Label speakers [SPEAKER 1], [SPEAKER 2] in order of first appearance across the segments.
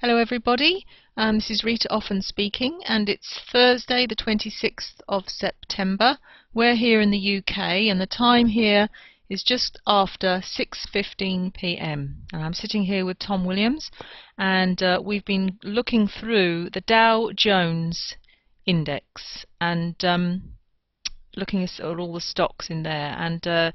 [SPEAKER 1] Hello everybody, this is Rita Offen speaking, and it's Thursday the 26th of September. We're here in the UK and the time here is just after 6:15 p.m. and I'm sitting here with Tom Williams, and we've been looking through the Dow Jones index and looking at all the stocks in there, and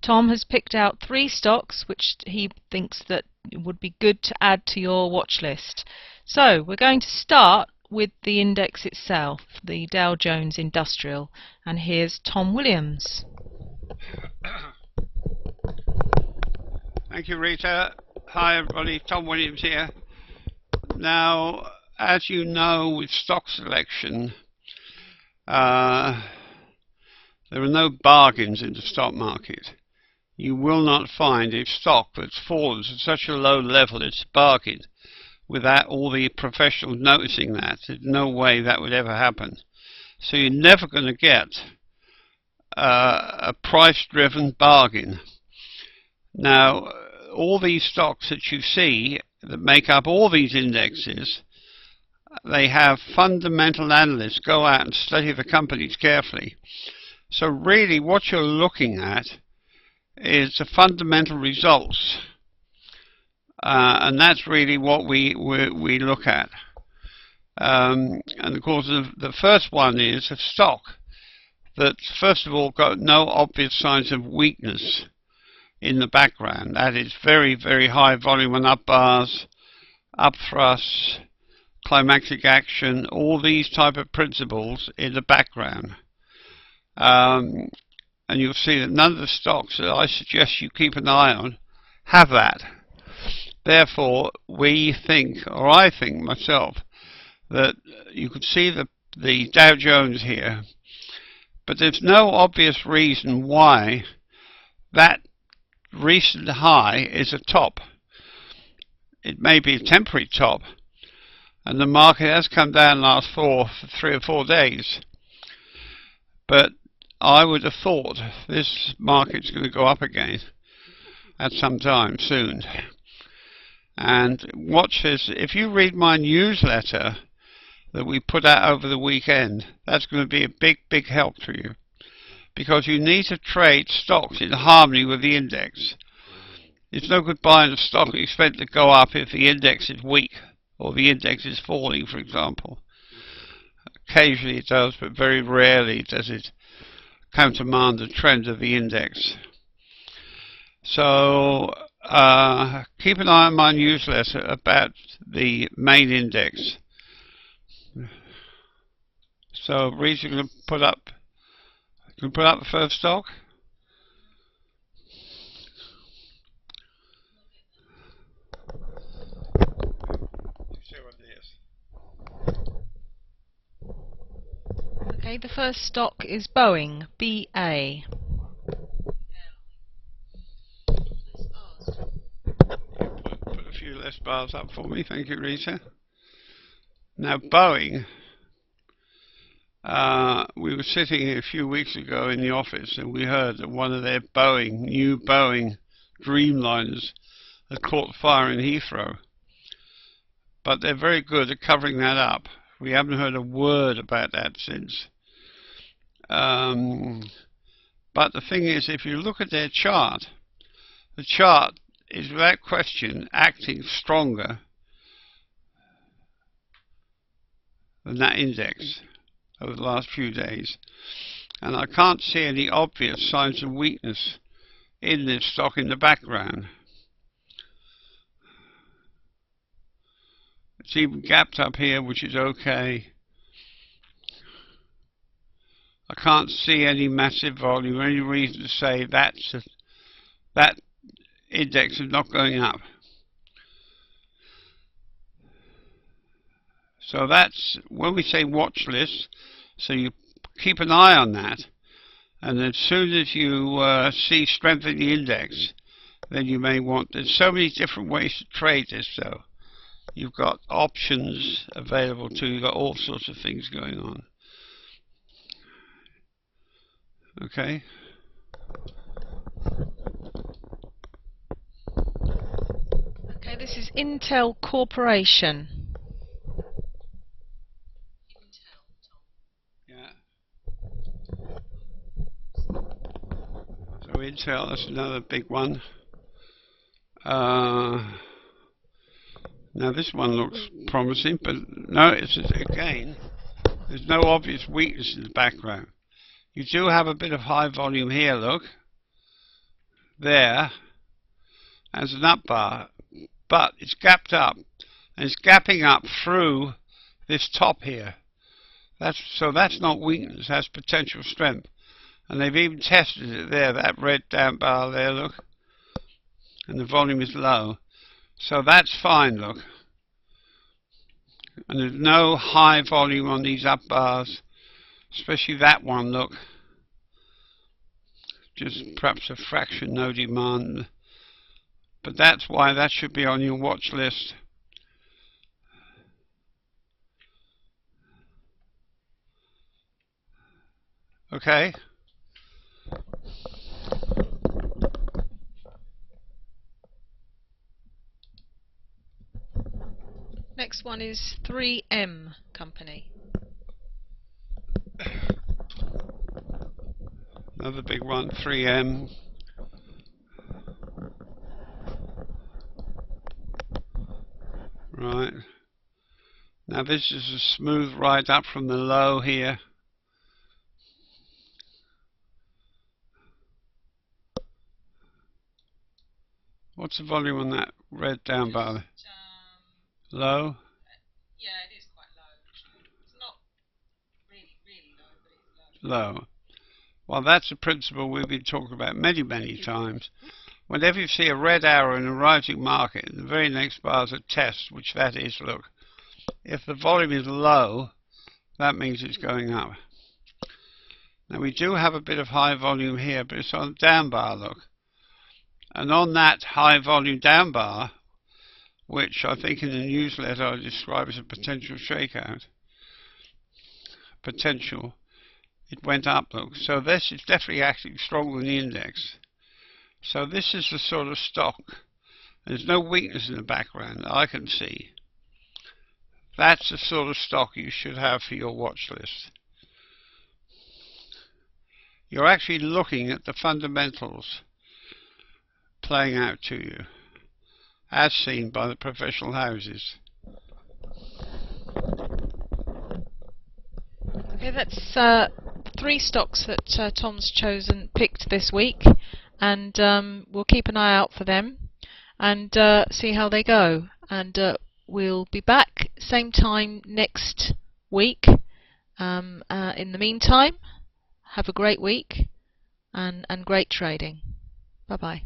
[SPEAKER 1] Tom has picked out 3 stocks which he thinks that would be good to add to your watch list. So we're going to start with the index itself, the Dow Jones Industrial, and here's Tom Williams.
[SPEAKER 2] Thank you, Rita. Hi everybody, Tom Williams here. Now, as you know, with stock selection, there are no bargains in the stock market. You will not find a stock that's fallen to such a low level it's a bargain without all the professionals noticing that. There's no way that would ever happen. So you're never going to get a price-driven bargain. Now, all these stocks that you see that make up all these indexes, they have fundamental analysts go out and study the companies carefully. So really what you're looking at is the fundamental results, and that's really what we look at. And of course the first one is a stock that first of all got no obvious signs of weakness in the background. That is very, very high volume on up bars, up thrusts, climactic action, all these type of principles in the background. And you'll see that none of the stocks that I suggest you keep an eye on have that. Therefore, we think, or I think myself, that you could see the Dow Jones here, but there's no obvious reason why that recent high is a top. It may be a temporary top, and the market has come down last 3 or 4 days, but I would have thought this market's going to go up again at some time soon. And watch this. If you read my newsletter that we put out over the weekend, that's going to be a big, big help to you, because you need to trade stocks in harmony with the index. It's no good buying a stock you expect to go up if the index is weak or the index is falling, for example. Occasionally it does, but very rarely does it countermand the trend of the index. So keep an eye on my newsletter about the main index. So Reece, you going to put up the first stock?
[SPEAKER 1] Okay, the first stock is Boeing, BA.
[SPEAKER 2] Put a few less bars up for me, thank you, Rita. Now, Boeing, we were sitting here a few weeks ago in the office, and we heard that one of their new Boeing Dreamliners had caught fire in Heathrow. But they're very good at covering that up. We haven't heard a word about that since. But the thing is, if you look at their chart, the chart is without question acting stronger than that index over the last few days. And I can't see any obvious signs of weakness in this stock in the background. It's even gapped up here, which is okay. I can't see any massive volume, any reason to say that index is not going up. So that's when we say watch list, so you keep an eye on that, and as soon as you see strength in the index, then you may want, there's so many different ways to trade this though. You've got options available too, you've got all sorts of things going on. Okay.
[SPEAKER 1] Okay, this is Intel Corporation.
[SPEAKER 2] Yeah. So Intel, that's another big one. Now this one looks promising, but no, it's again, there's no obvious weakness in the background. You do have a bit of high volume here, look. There, as an up bar, but it's gapped up, and it's gapping up through this top here. So that's not weakness, that's potential strength. And they've even tested it there, that red down bar there, look. And the volume is low. So that's fine, look. And there's no high volume on these up bars, especially that one, look. Just perhaps a fraction, no demand. But that's why that should be on your watch list. Okay.
[SPEAKER 1] Next one is 3M Company.
[SPEAKER 2] Another big one, 3M. Right. Now this is a smooth ride up from the low here. What's the volume on that red down bar? Low?
[SPEAKER 1] Yeah, it is quite low. It's not really low, but it's low.
[SPEAKER 2] Low. Well, that's a principle we've been talking about many times. Whenever you see a red arrow in a rising market, the very next bar is a test, which that is, look. If the volume is low, that means it's going up. Now we do have a bit of high volume here, but it's on a down bar, look. And on that high volume down bar, which I think in the newsletter I describe as a potential shakeout, it went up, look. So this is definitely acting stronger than the index. So this is the sort of stock. There's no weakness in the background that I can see. That's the sort of stock you should have for your watch list. You're actually looking at the fundamentals playing out to you, as seen by the professional houses.
[SPEAKER 1] Okay, that's 3 stocks that Tom's picked this week, and we'll keep an eye out for them and see how they go. And we'll be back same time next week. In the meantime, have a great week and great trading. Bye bye.